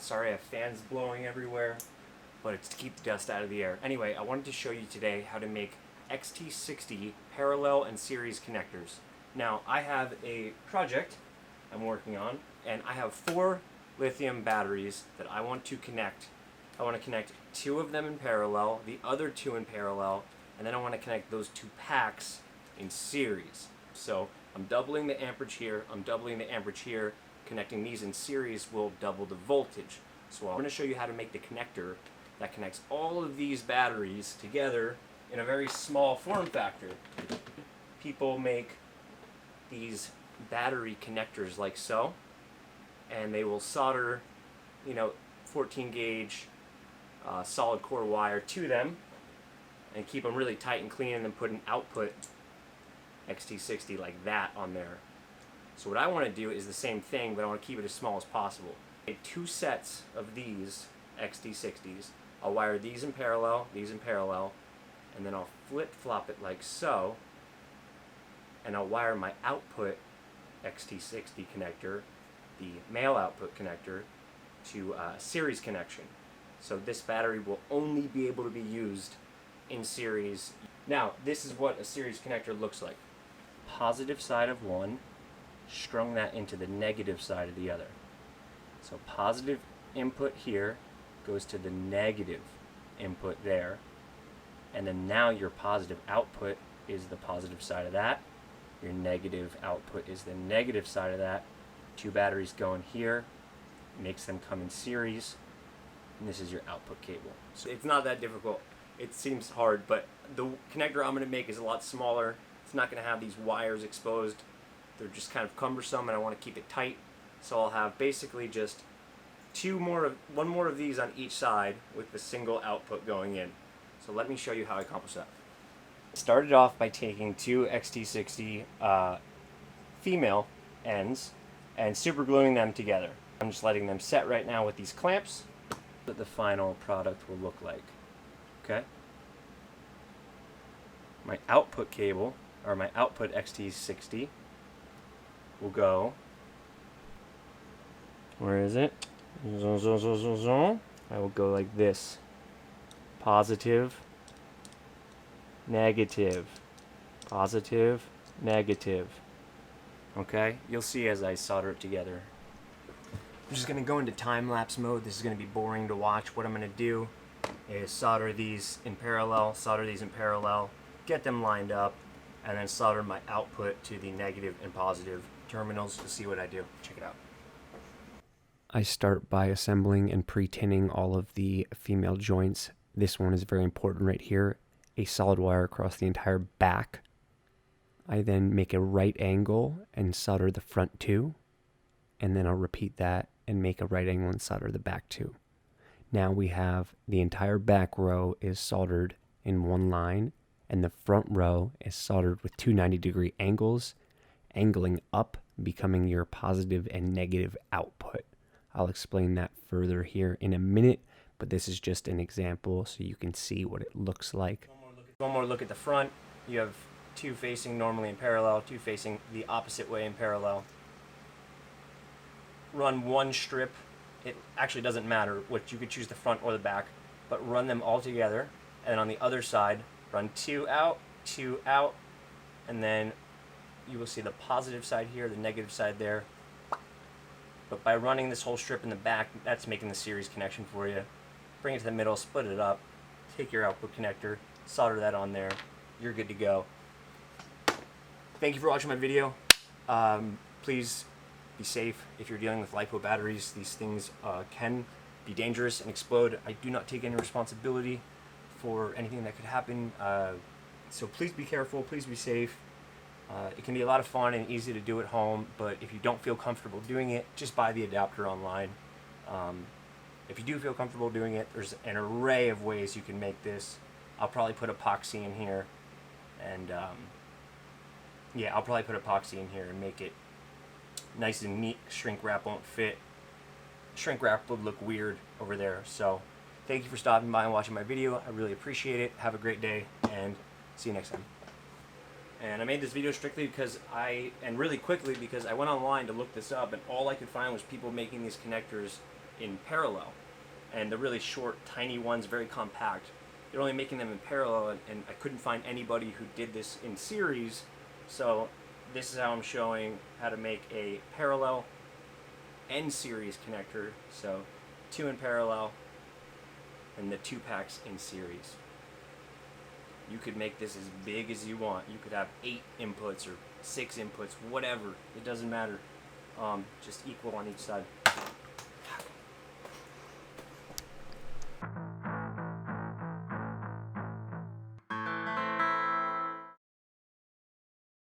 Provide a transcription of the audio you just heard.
Sorry I have fans blowing everywhere, but it's to keep the dust out of the air. Anyway, I wanted to show you today how to make XT60 parallel and series connectors. Now, I have a project I'm working on, and I have 4 lithium batteries that I want to connect. I want to connect 2 of them in parallel, the other 2 in parallel, and then I want to connect those 2 packs in series. So I'm doubling the amperage here, I'm doubling the amperage here. Connecting these in series will double the voltage. So I'm going to show you how to make the connector that connects all of these batteries together in a very small form factor. People make these battery connectors like so, and they will solder, 14 gauge solid core wire to them and keep them really tight and clean, and then put an output XT60 like that on there. So what I want to do is the same thing, but I want to keep it as small as possible. I made 2 sets of these XT60s. I'll wire these in parallel, and then I'll flip-flop it like so, and I'll wire my output XT60 connector, the male output connector, to a series connection. So this battery will only be able to be used in series. Now, this is what a series connector looks like. Positive side of one, strung that into the negative side of the other. So positive input here goes to the negative input there, and then now your positive output is the positive side of that, your negative output is the negative side of that. 2 batteries going here, makes them come in series, and this is your output cable. So it's not that difficult. It seems hard, but the connector I'm going to make is a lot smaller. It's not going to have these wires exposed. They're just kind of cumbersome, and I want to keep it tight. So I'll have basically just one more of these on each side with the single output going in. So let me show you how I accomplish that. I started off by taking 2 XT60 female ends and super gluing them together. I'm just letting them set right now with these clamps. What the final product will look like. Okay? My output cable, or my output XT60, will go, where is it? I will go like this. Positive, negative, positive, negative. Okay? You'll see as I solder it together. I'm just going to go into time-lapse mode. This is going to be boring to watch. What I'm going to do is solder these in parallel, get them lined up, and then solder my output to the negative and positive terminals to see what I do. Check it out. I start by assembling and pre-tinning all of the female joints. This one is very important right here. A solid wire across the entire back. I then make a right angle and solder the front 2. And then I'll repeat that and make a right angle and solder the back 2. Now we have the entire back row is soldered in one line, and the front row is soldered with 2 90-degree angles, angling up, becoming your positive and negative output. I'll explain that further here in a minute, but this is just an example so you can see what it looks like. One more look at the front. You have 2 facing normally in parallel, 2 facing the opposite way in parallel. Run 1 strip. It actually doesn't matter what, you could choose the front or the back, but run them all together. And on the other side, run 2 out, and then you will see the positive side here, the negative side there. But by running this whole strip in the back, that's making the series connection for you. Bring it to the middle, split it up, take your output connector, solder that on there. You're good to go. Thank you for watching my video. Please be safe if you're dealing with lipo batteries. These things can be dangerous and explode. I do not take any responsibility for anything that could happen. So please be careful, please be safe. It can be a lot of fun and easy to do at home, but if you don't feel comfortable doing it, just buy the adapter online. If you do feel comfortable doing it, there's an array of ways you can make this. I'll probably put epoxy in here, and yeah, I'll probably put epoxy in here and make it nice and neat. Shrink wrap won't fit. Shrink wrap would look weird over there. So thank you for stopping by and watching my video. I really appreciate it. Have a great day, and see you next time. And I made this video strictly because really quickly because I went online to look this up, and all I could find was people making these connectors in parallel. And the really short, tiny ones, very compact, they're only making them in parallel, and I couldn't find anybody who did this in series, so this is how I'm showing how to make a parallel and series connector. So 2 in parallel and the 2 packs in series. You could make this as big as you want. You could have 8 inputs or 6 inputs, whatever. It doesn't matter. Just equal on each side.